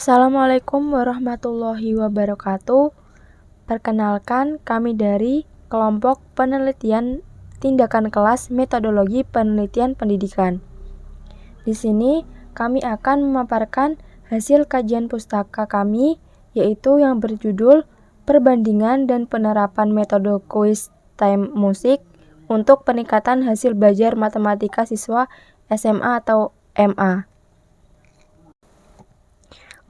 Assalamualaikum warahmatullahi wabarakatuh. Perkenalkan, kami dari kelompok penelitian tindakan kelas metodologi penelitian pendidikan. Di sini kami akan memaparkan hasil kajian pustaka kami, yaitu yang berjudul Perbandingan dan Penerapan Metode Quiz Time Musik untuk Peningkatan Hasil Belajar Matematika Siswa SMA atau MA.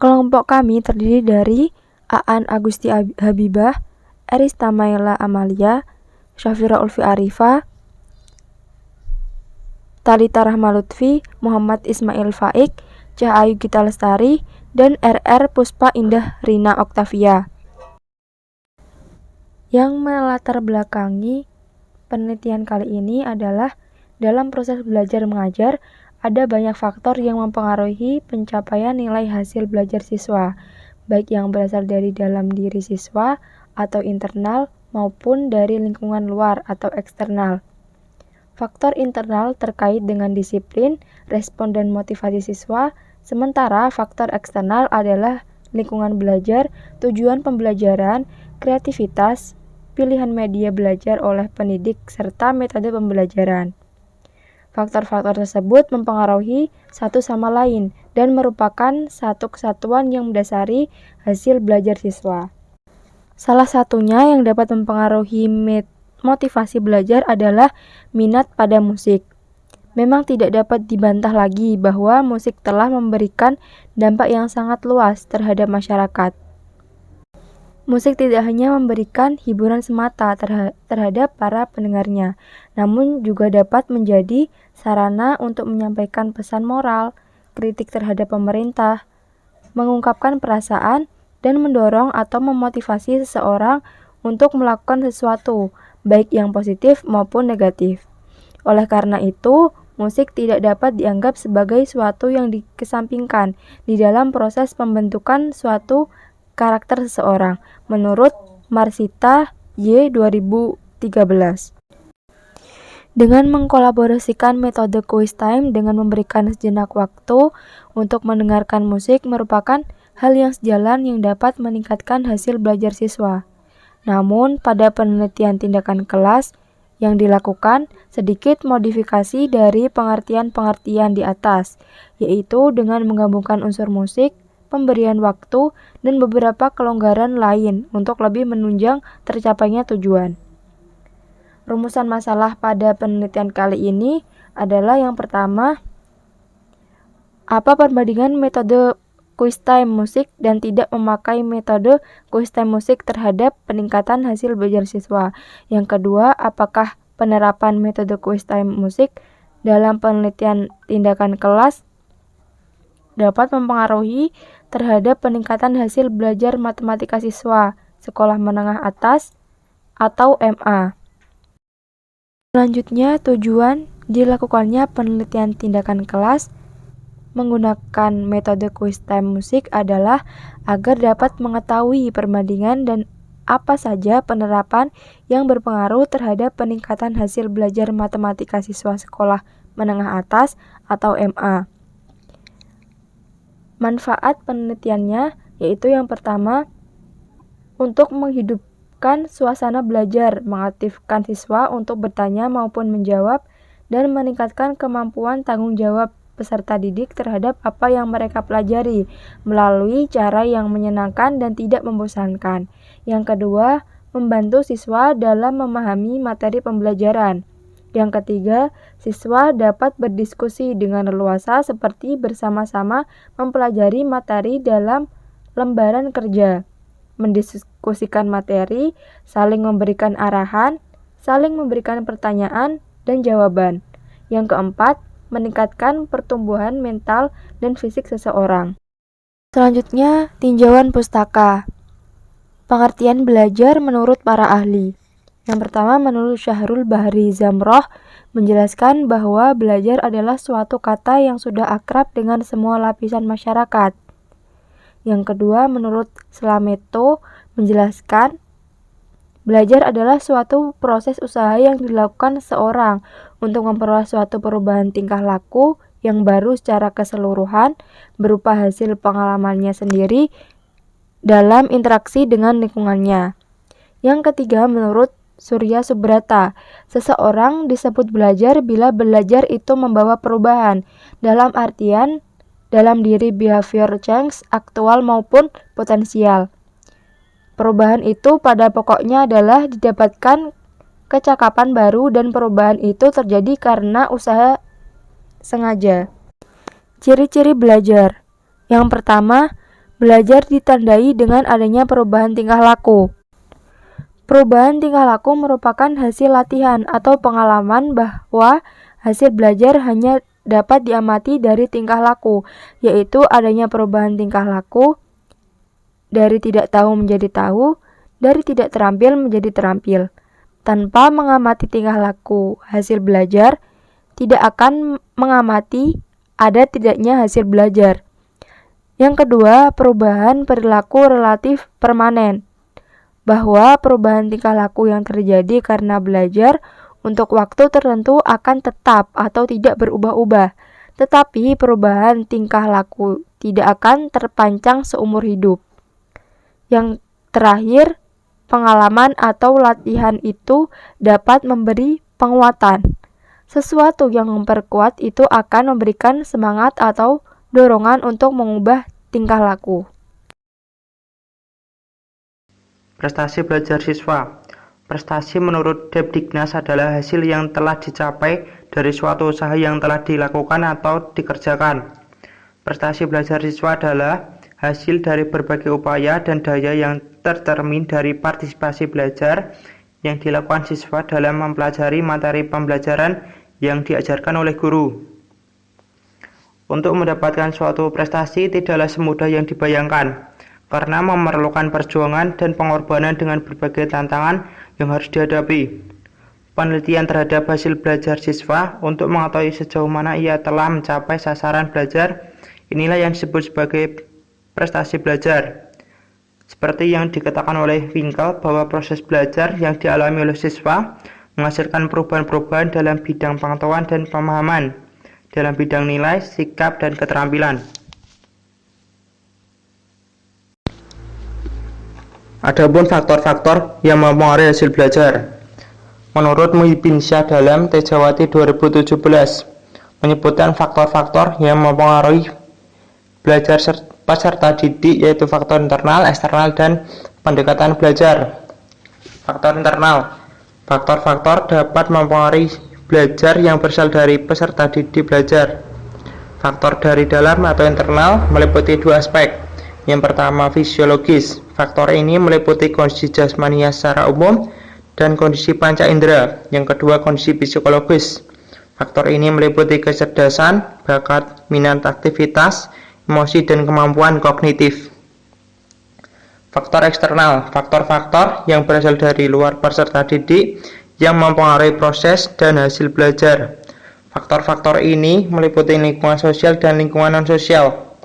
Kelompok kami terdiri dari Aan Agusti Habibah, Eris Tamaila Amalia, Syafira Ulfi Arifah, Talita Rahma Lutfi, Muhammad Ismail Faik, Cahayu Gita Lestari, dan RR Puspa Indah Rina Oktavia. Yang melatar belakangi penelitian kali ini adalah dalam proses belajar mengajar, ada banyak faktor yang mempengaruhi pencapaian nilai hasil belajar siswa, baik yang berasal dari dalam diri siswa atau internal maupun dari lingkungan luar atau eksternal. Faktor internal terkait dengan disiplin, respon dan motivasi siswa, sementara faktor eksternal adalah lingkungan belajar, tujuan pembelajaran, kreativitas, pilihan media belajar oleh pendidik, serta metode pembelajaran. Faktor-faktor tersebut mempengaruhi satu sama lain dan merupakan satu kesatuan yang mendasari hasil belajar siswa. Salah satunya yang dapat mempengaruhi motivasi belajar adalah minat pada musik. Memang tidak dapat dibantah lagi bahwa musik telah memberikan dampak yang sangat luas terhadap masyarakat. Musik tidak hanya memberikan hiburan semata terhadap para pendengarnya, namun juga dapat menjadi sarana untuk menyampaikan pesan moral, kritik terhadap pemerintah, mengungkapkan perasaan, dan mendorong atau memotivasi seseorang untuk melakukan sesuatu, baik yang positif maupun negatif. Oleh karena itu, musik tidak dapat dianggap sebagai suatu yang dikesampingkan di dalam proses pembentukan suatu karakter seseorang, menurut Marsita Y. 2013. Dengan mengkolaborasikan metode quiz time dengan memberikan sejenak waktu untuk mendengarkan musik merupakan hal yang sejalan yang dapat meningkatkan hasil belajar siswa. Namun, pada penelitian tindakan kelas yang dilakukan, sedikit modifikasi dari pengertian-pengertian di atas, yaitu dengan menggabungkan unsur musik, pemberian waktu, dan beberapa kelonggaran lain untuk lebih menunjang tercapainya tujuan. Rumusan masalah pada penelitian kali ini adalah yang pertama, apa perbandingan metode quiz time musik dan tidak memakai metode quiz time musik terhadap peningkatan hasil belajar siswa. Yang kedua, apakah penerapan metode quiz time musik dalam penelitian tindakan kelas dapat mempengaruhi terhadap peningkatan hasil belajar matematika siswa sekolah menengah atas atau MA. Selanjutnya, tujuan dilakukannya penelitian tindakan kelas menggunakan metode quiz time musik adalah agar dapat mengetahui perbandingan dan apa saja penerapan yang berpengaruh terhadap peningkatan hasil belajar matematika siswa sekolah menengah atas atau MA. Manfaat penelitiannya yaitu yang pertama, untuk menghidupkan suasana belajar, mengaktifkan siswa untuk bertanya maupun menjawab, dan meningkatkan kemampuan tanggung jawab peserta didik terhadap apa yang mereka pelajari melalui cara yang menyenangkan dan tidak membosankan. Yang kedua, membantu siswa dalam memahami materi pembelajaran. Yang ketiga, siswa dapat berdiskusi dengan leluasa seperti bersama-sama mempelajari materi dalam lembaran kerja, mendiskusikan materi, saling memberikan arahan, saling memberikan pertanyaan dan jawaban. Yang keempat, meningkatkan pertumbuhan mental dan fisik seseorang. Selanjutnya, tinjauan pustaka. Pengertian belajar menurut para ahli. Yang pertama, menurut Syahrul Bahri Zamroh, menjelaskan bahwa belajar adalah suatu kata yang sudah akrab dengan semua lapisan masyarakat. Yang kedua, menurut Slameto, menjelaskan belajar adalah suatu proses usaha yang dilakukan seorang untuk memperoleh suatu perubahan tingkah laku yang baru secara keseluruhan berupa hasil pengalamannya sendiri dalam interaksi dengan lingkungannya. Yang ketiga, menurut Surya Subrata, seseorang disebut belajar bila belajar itu membawa perubahan, dalam artian dalam diri behavior change aktual maupun potensial. Perubahan itu pada pokoknya adalah didapatkan kecakapan baru dan perubahan itu terjadi karena usaha sengaja. Ciri-ciri belajar. Yang pertama, belajar ditandai dengan adanya perubahan tingkah laku. Perubahan tingkah laku merupakan hasil latihan atau pengalaman bahwa hasil belajar hanya dapat diamati dari tingkah laku, yaitu adanya perubahan tingkah laku dari tidak tahu menjadi tahu, dari tidak terampil menjadi terampil. Tanpa mengamati tingkah laku hasil belajar, tidak akan mengamati ada tidaknya hasil belajar. Yang kedua, perubahan perilaku relatif permanen, bahwa perubahan tingkah laku yang terjadi karena belajar untuk waktu tertentu akan tetap atau tidak berubah-ubah, tetapi perubahan tingkah laku tidak akan terpancang seumur hidup. Yang terakhir, pengalaman atau latihan itu dapat memberi penguatan. Sesuatu yang memperkuat itu akan memberikan semangat atau dorongan untuk mengubah tingkah laku. Prestasi belajar siswa. Prestasi menurut Debdignas adalah hasil yang telah dicapai dari suatu usaha yang telah dilakukan atau dikerjakan. Prestasi belajar siswa adalah hasil dari berbagai upaya dan daya yang tercermin dari partisipasi belajar yang dilakukan siswa dalam mempelajari materi pembelajaran yang diajarkan oleh guru. Untuk mendapatkan suatu prestasi tidaklah semudah yang dibayangkan, karena memerlukan perjuangan dan pengorbanan dengan berbagai tantangan yang harus dihadapi. Penelitian terhadap hasil belajar siswa untuk mengetahui sejauh mana ia telah mencapai sasaran belajar, inilah yang disebut sebagai prestasi belajar. Seperti yang dikatakan oleh Winkel bahwa proses belajar yang dialami oleh siswa menghasilkan perubahan-perubahan dalam bidang pengetahuan dan pemahaman, dalam bidang nilai, sikap, dan keterampilan. Adapun faktor-faktor yang mempengaruhi hasil belajar. Menurut Muhyiddin Syah dalam Tejawati 2017 menyebutkan faktor-faktor yang mempengaruhi belajar peserta didik, yaitu faktor internal, eksternal, dan pendekatan belajar. Faktor internal. Faktor-faktor dapat mempengaruhi belajar yang berasal dari peserta didik belajar. Faktor dari dalam atau internal meliputi dua aspek. Yang pertama, fisiologis. Faktor ini meliputi kondisi jasmania secara umum dan kondisi panca indera. Yang kedua, kondisi psikologis. Faktor ini meliputi kecerdasan, bakat, minat aktivitas, emosi, dan kemampuan kognitif. Faktor eksternal. Faktor-faktor yang berasal dari luar peserta didik yang mempengaruhi proses dan hasil belajar. Faktor-faktor ini meliputi lingkungan sosial dan lingkungan non-sosial.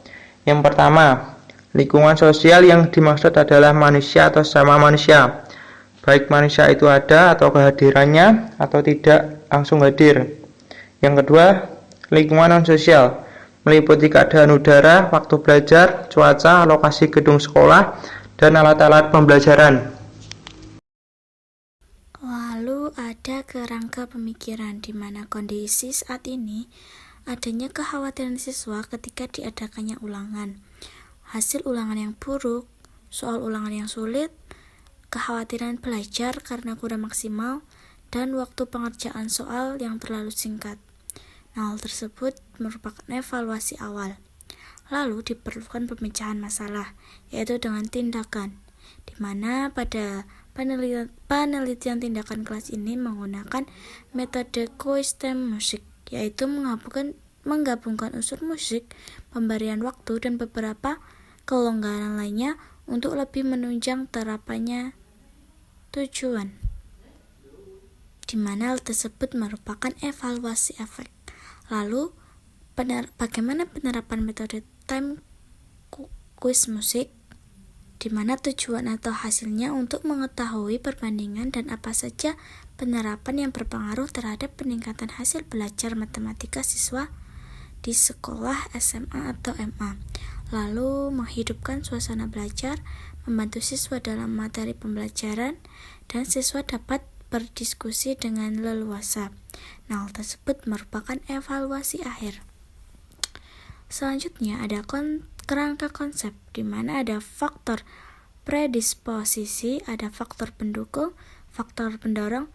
Yang pertama, lingkungan sosial yang dimaksud adalah manusia atau sesama manusia, baik manusia itu ada atau kehadirannya atau tidak langsung hadir. Yang kedua, lingkungan non-sosial meliputi keadaan udara, waktu belajar, cuaca, lokasi gedung sekolah, dan alat-alat pembelajaran. Lalu ada kerangka pemikiran di mana kondisi saat ini adanya kekhawatiran siswa ketika diadakannya ulangan, hasil ulangan yang buruk, soal ulangan yang sulit, kekhawatiran belajar karena kurang maksimal, dan waktu pengerjaan soal yang terlalu singkat. Hal tersebut merupakan evaluasi awal. Lalu diperlukan pemecahan masalah, yaitu dengan tindakan, di mana pada penelitian tindakan kelas ini menggunakan metode Q-STEM musik, yaitu menggabungkan unsur musik, pemberian waktu, dan beberapa kelonggaran lainnya untuk lebih menunjang terapannya tujuan, di mana hal tersebut merupakan evaluasi efek. Lalu, bagaimana penerapan metode time quiz musik, di mana tujuan atau hasilnya untuk mengetahui perbandingan dan apa saja penerapan yang berpengaruh terhadap peningkatan hasil belajar matematika siswa di sekolah SMA atau MA, lalu menghidupkan suasana belajar, membantu siswa dalam materi pembelajaran, dan siswa dapat berdiskusi dengan leluasa. Hal tersebut merupakan evaluasi akhir. Selanjutnya ada kerangka konsep, di mana ada faktor predisposisi, ada faktor pendukung, faktor pendorong,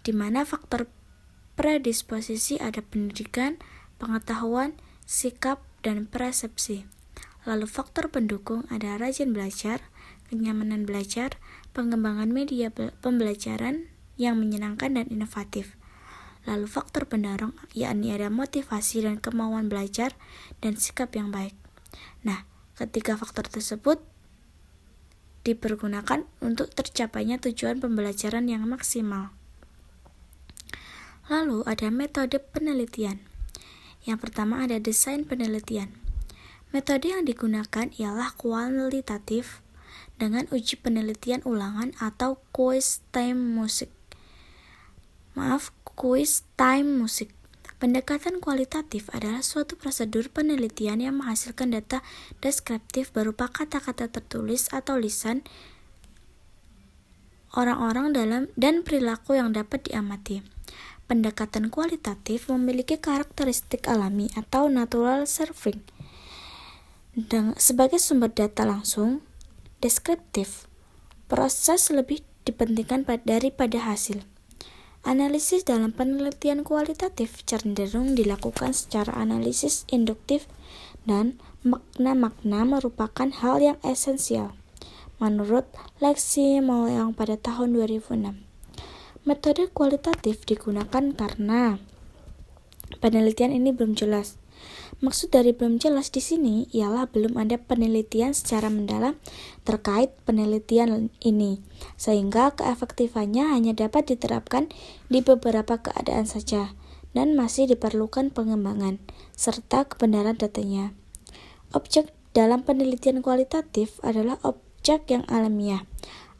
di mana faktor predisposisi ada pendidikan, pengetahuan, sikap, dan persepsi. Lalu faktor pendukung ada rajin belajar, kenyamanan belajar, pengembangan media pembelajaran yang menyenangkan dan inovatif. Lalu faktor pendorong yakni ada motivasi dan kemauan belajar dan sikap yang baik. Nah, ketiga faktor tersebut dipergunakan untuk tercapainya tujuan pembelajaran yang maksimal. Lalu ada metode penelitian. Yang pertama ada desain penelitian. Metode yang digunakan ialah kualitatif dengan uji penelitian ulangan atau quiz time music. Pendekatan kualitatif adalah suatu prosedur penelitian yang menghasilkan data deskriptif berupa kata-kata tertulis atau lisan orang-orang dan perilaku yang dapat diamati. Pendekatan kualitatif memiliki karakteristik alami atau natural serving. Sebagai sumber data langsung, deskriptif, proses lebih dipentingkan daripada hasil. Analisis dalam penelitian kualitatif cenderung dilakukan secara analisis induktif dan makna-makna merupakan hal yang esensial, menurut Lexi Moleong pada tahun 2006. Metode kualitatif digunakan karena penelitian ini belum jelas. Maksud dari belum jelas di sini ialah belum ada penelitian secara mendalam terkait penelitian ini, sehingga keefektifannya hanya dapat diterapkan di beberapa keadaan saja dan masih diperlukan pengembangan serta kebenaran datanya. Objek dalam penelitian kualitatif adalah objek yang alamiah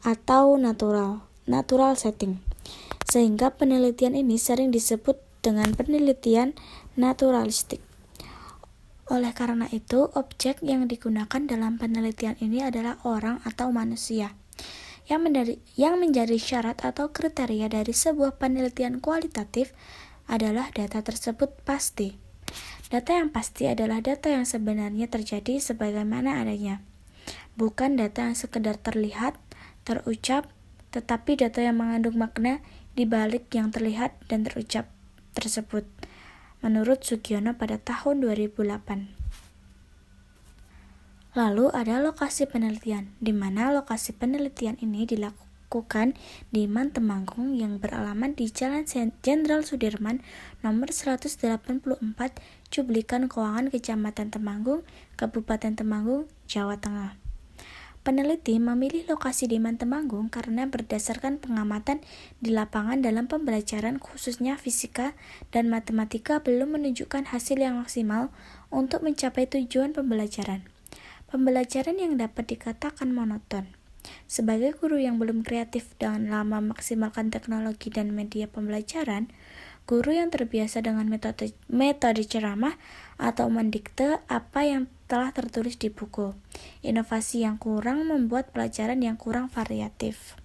atau natural setting, sehingga penelitian ini sering disebut dengan penelitian naturalistik. Oleh karena itu, objek yang digunakan dalam penelitian ini adalah orang atau manusia. Yang menjadi syarat atau kriteria dari sebuah penelitian kualitatif adalah data tersebut pasti. Data yang pasti adalah data yang sebenarnya terjadi sebagaimana adanya, bukan data yang sekedar terlihat, terucap, tetapi data yang mengandung makna di balik yang terlihat dan terucap tersebut, menurut Sugiono pada tahun 2008. Lalu ada lokasi penelitian, di mana lokasi penelitian ini dilakukan di Temanggung yang beralamat di Jalan Jenderal Sudirman nomor 184, Cublikan Keuangan, Kecamatan Temanggung, Kabupaten Temanggung, Jawa Tengah. Peneliti memilih lokasi di Temanggung karena berdasarkan pengamatan di lapangan dalam pembelajaran khususnya fisika dan matematika belum menunjukkan hasil yang maksimal untuk mencapai tujuan pembelajaran. Pembelajaran yang dapat dikatakan monoton. Sebagai guru yang belum kreatif dengan lama memaksimalkan teknologi dan media pembelajaran, guru yang terbiasa dengan metode ceramah atau mendikte apa yang telah tertulis di buku. Inovasi yang kurang membuat pelajaran yang kurang variatif.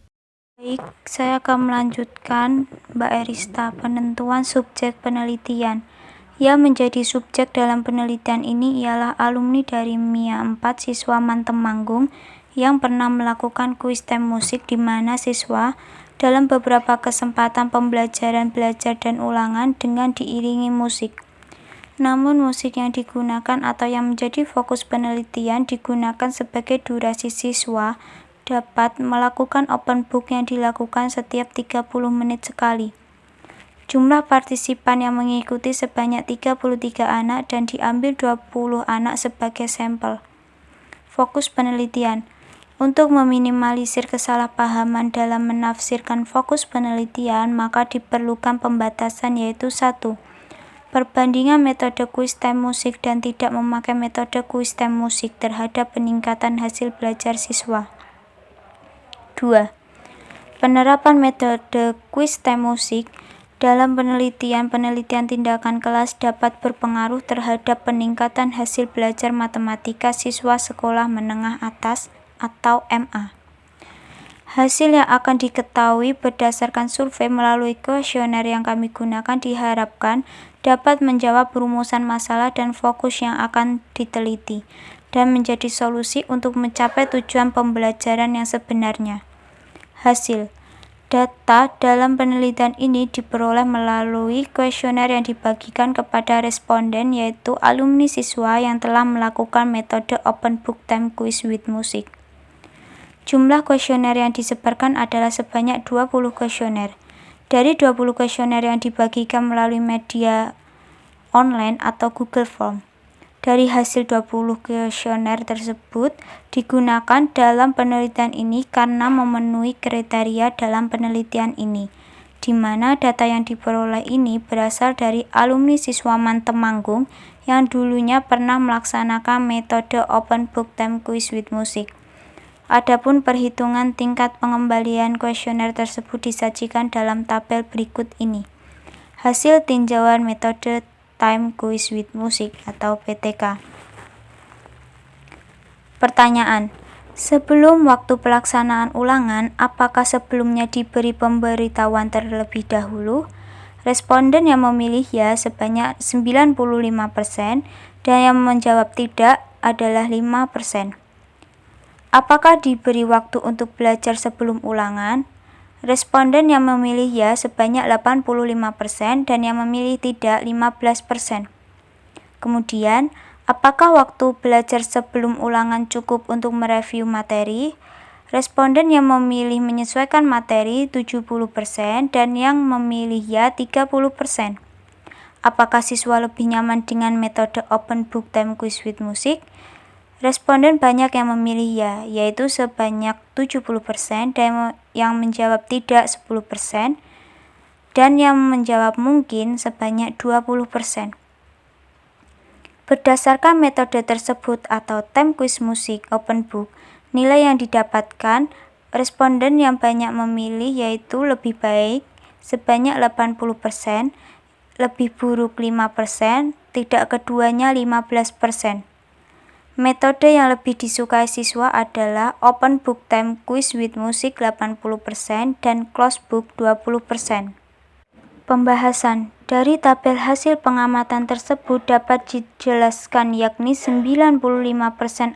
Baik, saya akan melanjutkan Mbak Erista, penentuan subjek penelitian. Yang menjadi subjek dalam penelitian ini ialah alumni dari MIA 4 siswa Temanggung yang pernah melakukan kuis tem musik di mana siswa dalam beberapa kesempatan pembelajaran belajar dan ulangan dengan diiringi musik. Namun musik yang digunakan atau yang menjadi fokus penelitian digunakan sebagai durasi siswa dapat melakukan open book yang dilakukan setiap 30 menit sekali. Jumlah partisipan yang mengikuti sebanyak 33 anak dan diambil 20 anak sebagai sampel. Fokus penelitian. Untuk meminimalisir kesalahpahaman dalam menafsirkan fokus penelitian, maka diperlukan pembatasan yaitu 1. Perbandingan metode kuis tem musik dan tidak memakai metode kuis tem musik terhadap peningkatan hasil belajar siswa. 2. Penerapan metode kuis tem musik Dalam penelitian tindakan kelas dapat berpengaruh terhadap peningkatan hasil belajar matematika siswa sekolah menengah atas atau MA. Hasil yang akan diketahui berdasarkan survei melalui kuesioner yang kami gunakan diharapkan dapat menjawab rumusan masalah dan fokus yang akan diteliti, dan menjadi solusi untuk mencapai tujuan pembelajaran yang sebenarnya. Hasil data dalam penelitian ini diperoleh melalui kuesioner yang dibagikan kepada responden, yaitu alumni siswa yang telah melakukan metode Open Book Time Quiz with Music. Jumlah kuesioner yang disebarkan adalah sebanyak 20 kuesioner. Dari 20 kuesioner yang dibagikan melalui media online atau Google Form. Dari hasil 20 kuesioner tersebut digunakan dalam penelitian ini karena memenuhi kriteria dalam penelitian ini, di mana data yang diperoleh ini berasal dari alumni siswa Temanggung yang dulunya pernah melaksanakan metode Open Book Time Quiz with Music. Adapun perhitungan tingkat pengembalian kuesioner tersebut disajikan dalam tabel berikut ini. Hasil tinjauan metode Time Quiz with Music atau PTK. Pertanyaan: sebelum waktu pelaksanaan ulangan, apakah sebelumnya diberi pemberitahuan terlebih dahulu? Responden yang memilih ya sebanyak 95% dan yang menjawab tidak adalah 5%. Apakah diberi waktu untuk belajar sebelum ulangan? Responden yang memilih ya sebanyak 85% dan yang memilih tidak 15%. Kemudian, apakah waktu belajar sebelum ulangan cukup untuk mereview materi? Responden yang memilih menyesuaikan materi 70% dan yang memilih ya 30%. Apakah siswa lebih nyaman dengan metode Open Book Time Quiz with Music? Responden banyak yang memilih ya, yaitu sebanyak 70%, dan yang menjawab tidak 10%, dan yang menjawab mungkin sebanyak 20%. Berdasarkan metode tersebut atau Time Quiz Music Open Book, nilai yang didapatkan responden yang banyak memilih yaitu lebih baik sebanyak 80%, lebih buruk 5%, tidak keduanya 15%. Metode yang lebih disukai siswa adalah Open Book Time Quiz with Music 80% dan Closed Book 20%. Pembahasan dari tabel hasil pengamatan tersebut dapat dijelaskan yakni 95%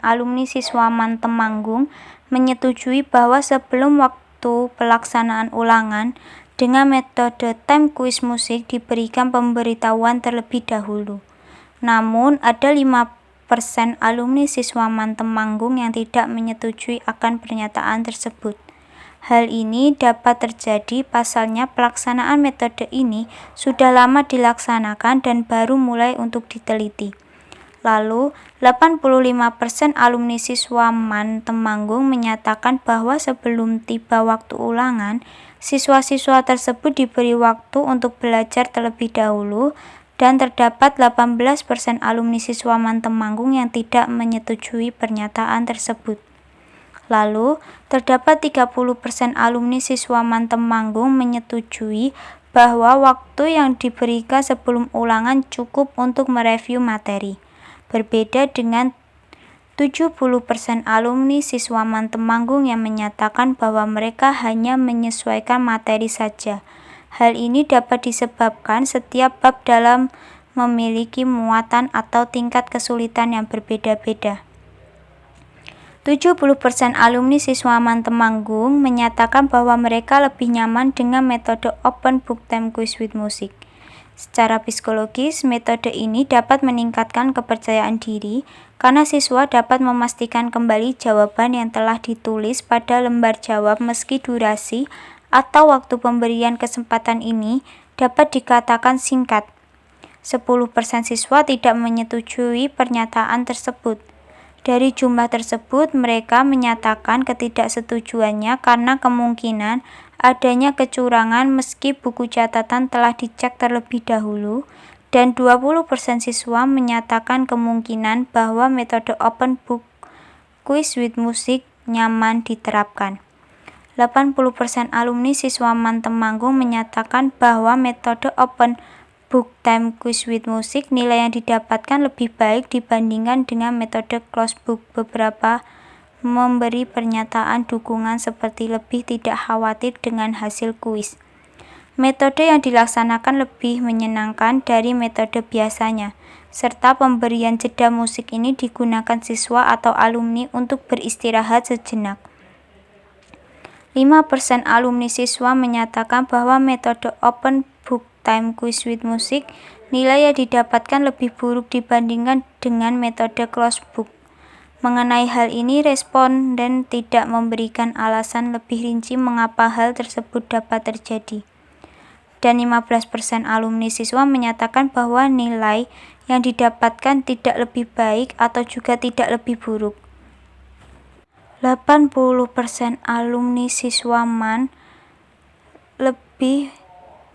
alumni siswa Temanggung menyetujui bahwa sebelum waktu pelaksanaan ulangan dengan metode Time Quiz Music diberikan pemberitahuan terlebih dahulu. Namun ada 5% alumni siswa Temanggung yang tidak menyetujui akan pernyataan tersebut. Hal ini dapat terjadi pasalnya pelaksanaan metode ini sudah lama dilaksanakan dan baru mulai untuk diteliti. Lalu, 85% alumni siswa Temanggung menyatakan bahwa sebelum tiba waktu ulangan, siswa-siswa tersebut diberi waktu untuk belajar terlebih dahulu, dan terdapat 18% alumni siswa Temanggung yang tidak menyetujui pernyataan tersebut. Lalu, terdapat 30% alumni siswa Temanggung menyetujui bahwa waktu yang diberikan sebelum ulangan cukup untuk mereview materi. Berbeda dengan 70% alumni siswa Temanggung yang menyatakan bahwa mereka hanya menyesuaikan materi saja. Hal ini dapat disebabkan setiap bab dalam memiliki muatan atau tingkat kesulitan yang berbeda-beda. 70% alumni siswa Temanggung menyatakan bahwa mereka lebih nyaman dengan metode Open Book Time Quiz with Music. Secara psikologis, metode ini dapat meningkatkan kepercayaan diri karena siswa dapat memastikan kembali jawaban yang telah ditulis pada lembar jawab meski durasi atau waktu pemberian kesempatan ini dapat dikatakan singkat. 10% siswa tidak menyetujui pernyataan tersebut. Dari jumlah tersebut, mereka menyatakan ketidaksetujuannya karena kemungkinan adanya kecurangan meski buku catatan telah dicek terlebih dahulu, dan 20% siswa menyatakan kemungkinan bahwa metode Open Book Quiz with Music nyaman diterapkan. 80% alumni siswa MAN Temanggung menyatakan bahwa metode Open Book Time Quiz with Music nilai yang didapatkan lebih baik dibandingkan dengan metode Closed Book. Beberapa memberi pernyataan dukungan seperti lebih tidak khawatir dengan hasil kuis. Metode yang dilaksanakan lebih menyenangkan dari metode biasanya, serta pemberian jeda musik ini digunakan siswa atau alumni untuk beristirahat sejenak. 5% alumni siswa menyatakan bahwa metode Open Book Time Quiz with Music nilai yang didapatkan lebih buruk dibandingkan dengan metode Closed Book. Mengenai hal ini, responden tidak memberikan alasan lebih rinci mengapa hal tersebut dapat terjadi. Dan 15% alumni siswa menyatakan bahwa nilai yang didapatkan tidak lebih baik atau juga tidak lebih buruk. 80% alumni siswa MAN lebih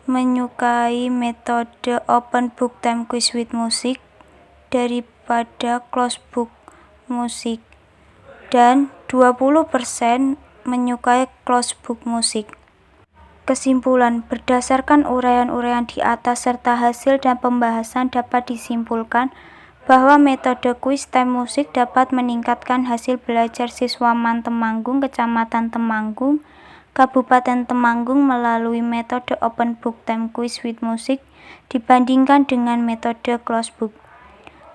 menyukai metode Open Book Time Quiz with Music daripada Closed Book Music, dan 20% menyukai Closed Book Music. Kesimpulan, berdasarkan uraian-uraian di atas serta hasil dan pembahasan dapat disimpulkan bahwa metode quiz time musik dapat meningkatkan hasil belajar siswa MAN Temanggung, Kecamatan Temanggung, Kabupaten Temanggung melalui metode Open Book Time Quiz with Music dibandingkan dengan metode Closed Book.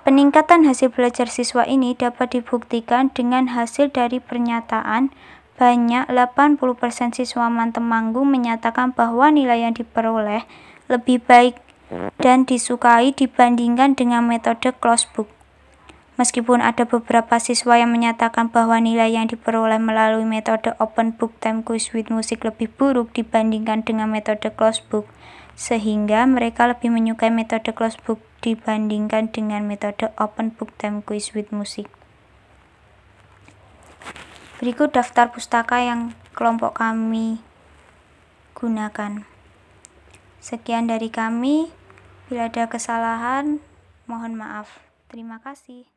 Peningkatan hasil belajar siswa ini dapat dibuktikan dengan hasil dari pernyataan banyak 80% siswa MAN Temanggung menyatakan bahwa nilai yang diperoleh lebih baik dan disukai dibandingkan dengan metode Closed Book. Meskipun ada beberapa siswa yang menyatakan bahwa nilai yang diperoleh melalui metode Open Book Time Quiz with Music lebih buruk dibandingkan dengan metode Closed Book, sehingga mereka lebih menyukai metode Closed Book dibandingkan dengan metode Open Book Time Quiz with Music. Berikut daftar pustaka yang kelompok kami gunakan. Sekian dari kami. Bila ada kesalahan, mohon maaf. Terima kasih.